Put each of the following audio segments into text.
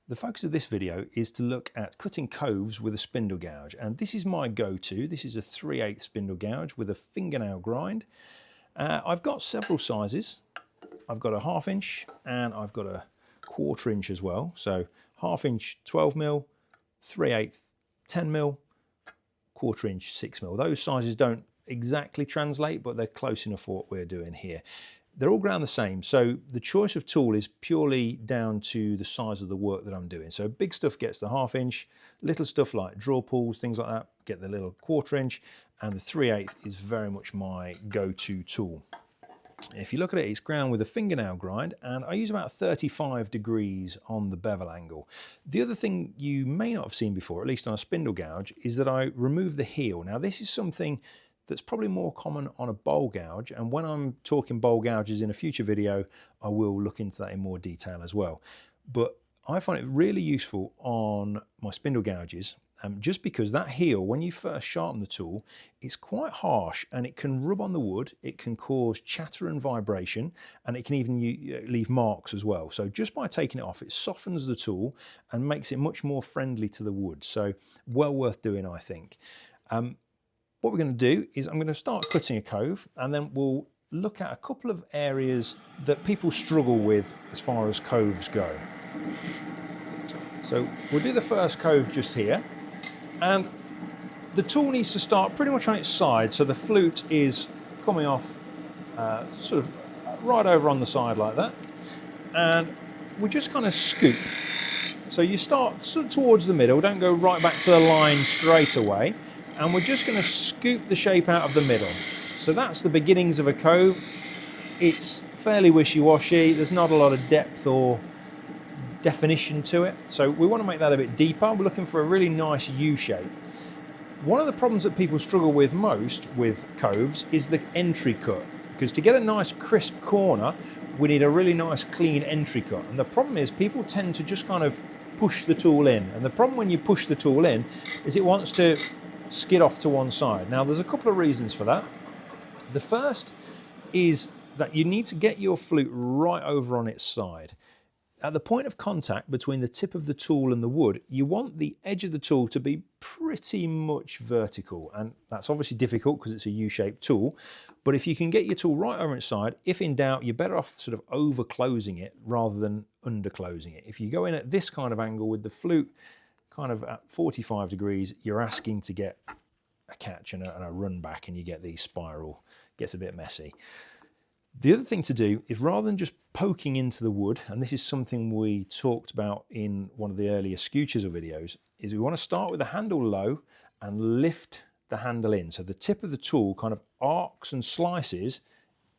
The focus of this video is to look at cutting coves with a spindle gouge, and this is my go-to. This is a 3/8 spindle gouge with a fingernail grind. I've got several sizes. I've got a 1/2 inch and I've got a 1/4 inch as well. So 1/2 inch 12mm, 3/8 10mm, 1/4 inch 6mm. Those sizes don't exactly translate, but they're close enough for what we're doing here. They're all ground the same, so the choice of tool is purely down to the size of the work that I'm doing. So big stuff gets the 1/2 inch, little stuff like draw pulls, things like that, get the little 1/4 inch, and the 3/8 is very much my go-to tool. If you look at it, it's ground with a fingernail grind, and I use about 35 degrees on the bevel angle. The other thing you may not have seen before, at least on a spindle gouge, is that I remove the heel. Now this is something that's probably more common on a bowl gouge, and when I'm talking bowl gouges in a future video, I will look into that in more detail as well. But I find it really useful on my spindle gouges, just because that heel, when you first sharpen the tool, it's quite harsh and it can rub on the wood, it can cause chatter and vibration, and it can even leave marks as well. So just by taking it off, it softens the tool and makes it much more friendly to the wood. So well worth doing, I think. What we're going to do is I'm going to start cutting a cove, and then we'll look at a couple of areas that people struggle with as far as coves go. So we'll do the first cove just here, and the tool needs to start pretty much on its side, so the flute is coming off sort of right over on the side like that, and we just kind of scoop. So you start sort of towards the middle, don't go right back to the line straight away. And we're just going to scoop the shape out of the middle. So that's the beginnings of a cove. It's fairly wishy-washy. There's not a lot of depth or definition to it. So we want to make that a bit deeper. We're looking for a really nice U shape. One of the problems that people struggle with most with coves is the entry cut. Because to get a nice crisp corner, we need a really nice clean entry cut. And the problem is people tend to just kind of push the tool in. And the problem when you push the tool in is it wants to skid off to one side. Now there's a couple of reasons for that. The first is that you need to get your flute right over on its side. At the point of contact between the tip of the tool and the wood, you want the edge of the tool to be pretty much vertical, and that's obviously difficult because it's a U-shaped tool, but if you can get your tool right over its side, if in doubt, you're better off sort of over closing it rather than under closing it. If you go in at this kind of angle with the flute kind of at 45 degrees, you're asking to get a catch and a run back, and you get these spiral. Gets a bit messy. The other thing to do is, rather than just poking into the wood, and this is something we talked about in one of the earlier Scuchisel videos, is we want to start with the handle low and lift the handle in. So the tip of the tool kind of arcs and slices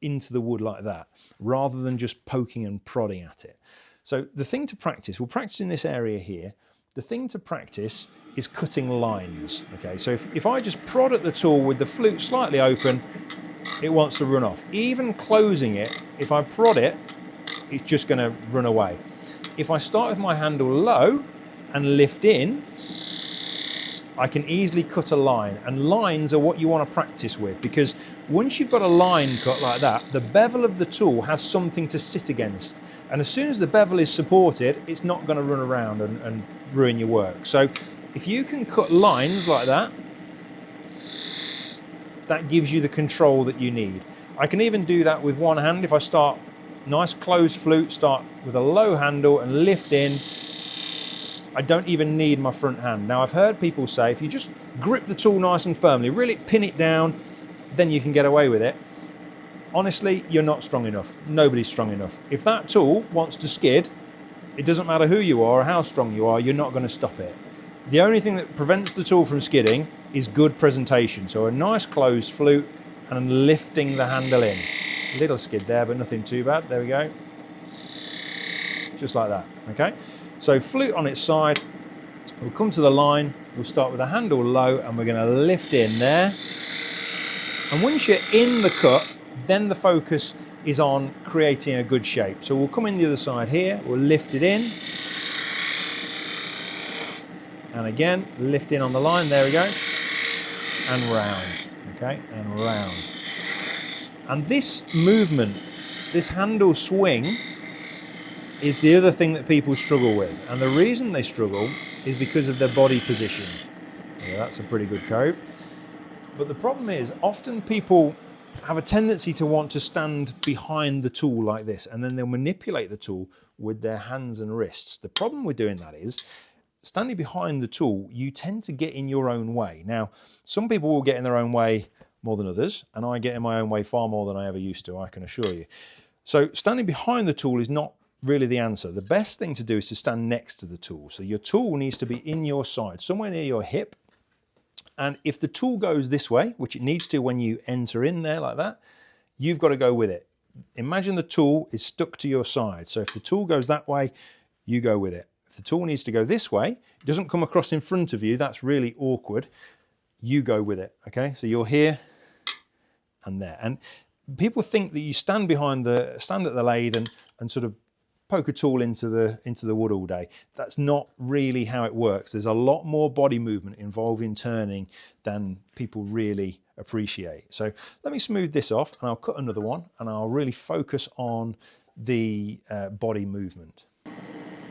into the wood like that, rather than just poking and prodding at it. So the thing to practice, we'll practice in this area here. The thing to practice is cutting lines. Okay, so if I just prod at the tool with the flute slightly open, it wants to run off. Even closing it, if I prod it, it's just going to run away. If I start with my handle low and lift in, I can easily cut a line. And lines are what you want to practice with, because once you've got a line cut like that, the bevel of the tool has something to sit against. And as soon as the bevel is supported, it's not going to run around and ruin your work. So if you can cut lines like that, that gives you the control that you need. I can even do that with one hand. If I start nice closed flute, start with a low handle and lift in, I don't even need my front hand. Now I've heard people say if you just grip the tool nice and firmly, really pin it down, then you can get away with it. Honestly, you're not strong enough. Nobody's strong enough. If that tool wants to skid, it doesn't matter who you are or how strong you are, you're not going to stop it. The only thing that prevents the tool from skidding is good presentation. So a nice closed flute and lifting the handle in. A little skid there, but nothing too bad. There we go. Just like that, okay? So flute on its side, we'll come to the line, we'll start with the handle low, and we're going to lift in there. And once you're in the cut, then the focus is on creating a good shape. So we'll come in the other side here, we'll lift it in. And again, lift in on the line, there we go. And round, okay, and round. And this movement, this handle swing, is the other thing that people struggle with. And the reason they struggle is because of their body position. Yeah, that's a pretty good cove. But the problem is, often people have a tendency to want to stand behind the tool like this, and then they'll manipulate the tool with their hands and wrists. The problem with doing that is, standing behind the tool, you tend to get in your own way. Now, some people will get in their own way more than others, and I get in my own way far more than I ever used to, I can assure you. So standing behind the tool is not really the answer. The best thing to do is to stand next to the tool. So your tool needs to be in your side, somewhere near your hip. And if the tool goes this way, which it needs to when you enter in there like that, you've got to go with it. Imagine the tool is stuck to your side. So if the tool goes that way, you go with it. If the tool needs to go this way, it doesn't come across in front of you, that's really awkward. You go with it, okay? So you're here and there. And people think that you stand at the lathe and sort of poke a tool into the wood all day. That's not really how it works. There's a lot more body movement involved in turning than people really appreciate. So let me smooth this off and I'll cut another one and I'll really focus on the body movement.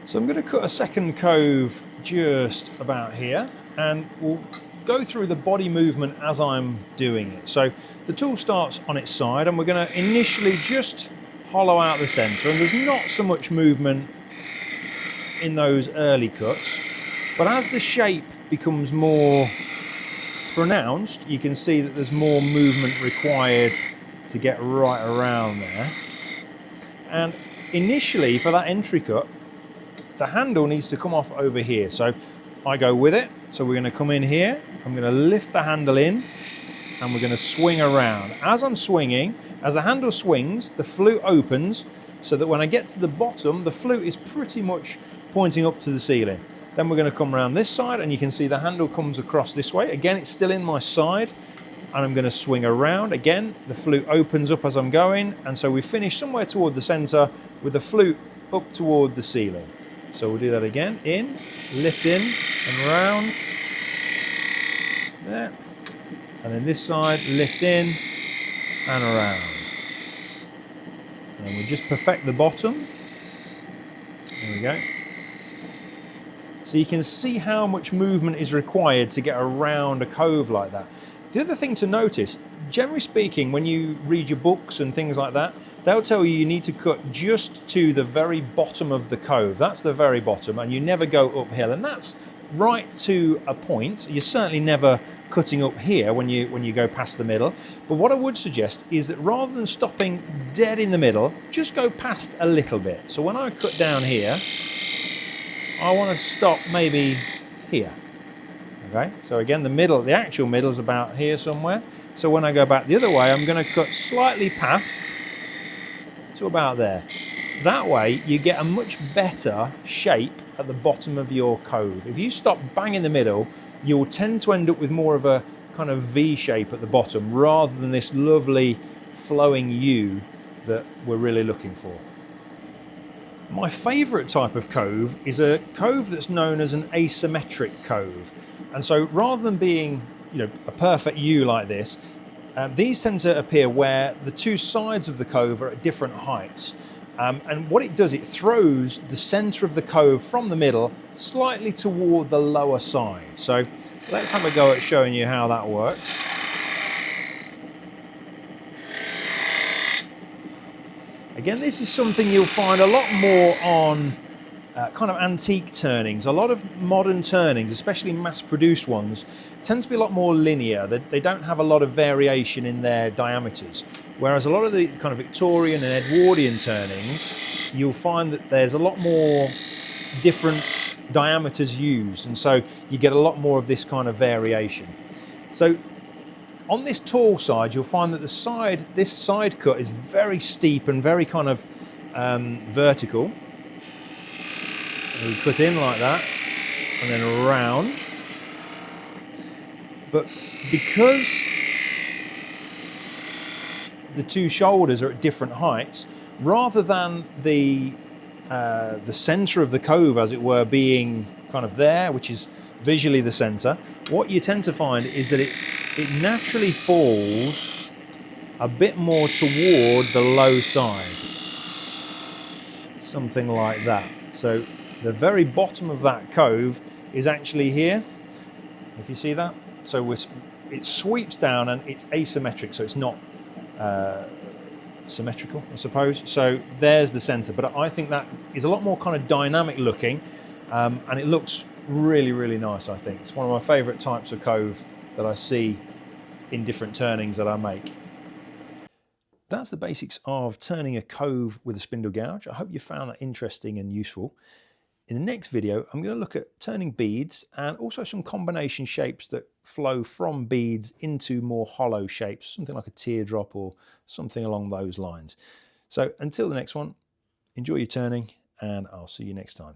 So I'm going to cut a second cove just about here and we'll go through the body movement as I'm doing it. So the tool starts on its side and we're going to initially just hollow out the center, and there's not so much movement in those early cuts, but as the shape becomes more pronounced, you can see that there's more movement required to get right around there. And initially for that entry cut, the handle needs to come off over here, so I go with it. So we're going to come in here, I'm going to lift the handle in and we're going to swing around. As I'm swinging, as the handle swings, the flute opens so that when I get to the bottom, the flute is pretty much pointing up to the ceiling. Then we're going to come around this side and you can see the handle comes across this way. Again, it's still in my side and I'm going to swing around. Again, the flute opens up as I'm going, and so we finish somewhere toward the center with the flute up toward the ceiling. So we'll do that again. In, lift in and round. There. And then this side, lift in and around. And we just perfect the bottom. There we go. So you can see how much movement is required to get around a cove like that. The other thing to notice, generally speaking, when you read your books and things like that, they'll tell you need to cut just to the very bottom of the cove. That's the very bottom, and you never go uphill. And that's right to a point. You're certainly never cutting up here when you go past the middle. But what I would suggest is that rather than stopping dead in the middle, just go past a little bit. So when I cut down here, I want to stop maybe here. Okay, so again, the actual middle is about here somewhere. So when I go back the other way, I'm going to cut slightly past to about there. That way you get a much better shape at the bottom of your cove. If you stop bang in the middle, you'll tend to end up with more of a kind of V shape at the bottom rather than this lovely flowing U that we're really looking for. My favourite type of cove is a cove that's known as an asymmetric cove. And so rather than being, a perfect U like this, these tend to appear where the two sides of the cove are at different heights. And what it does, it throws the center of the cove from the middle slightly toward the lower side. So let's have a go at showing you how that works. Again, this is something you'll find a lot more on kind of antique turnings. A lot of modern turnings, especially mass-produced ones, tend to be a lot more linear. They don't have a lot of variation in their diameters. Whereas a lot of the kind of Victorian and Edwardian turnings, you'll find that there's a lot more different diameters used, and so you get a lot more of this kind of variation. So on this tall side, you'll find that this side cut is very steep and very kind of vertical. We cut in like that and then around. But because the two shoulders are at different heights, rather than the center of the cove, as it were, being kind of there, which is visually the center, what you tend to find is that it naturally falls a bit more toward the low side. something like that. So the very bottom of that cove is actually here, if you see that. So it sweeps down and it's asymmetric, so it's not symmetrical, I suppose. So there's the center, but I think that is a lot more kind of dynamic looking, and it looks really, really nice, I think. It's one of my favorite types of cove that I see in different turnings that I make. That's the basics of turning a cove with a spindle gouge. I hope you found that interesting and useful. In the next video, I'm going to look at turning beads and also some combination shapes that flow from beads into more hollow shapes, something like a teardrop or something along those lines. So until the next one, enjoy your turning, and I'll see you next time.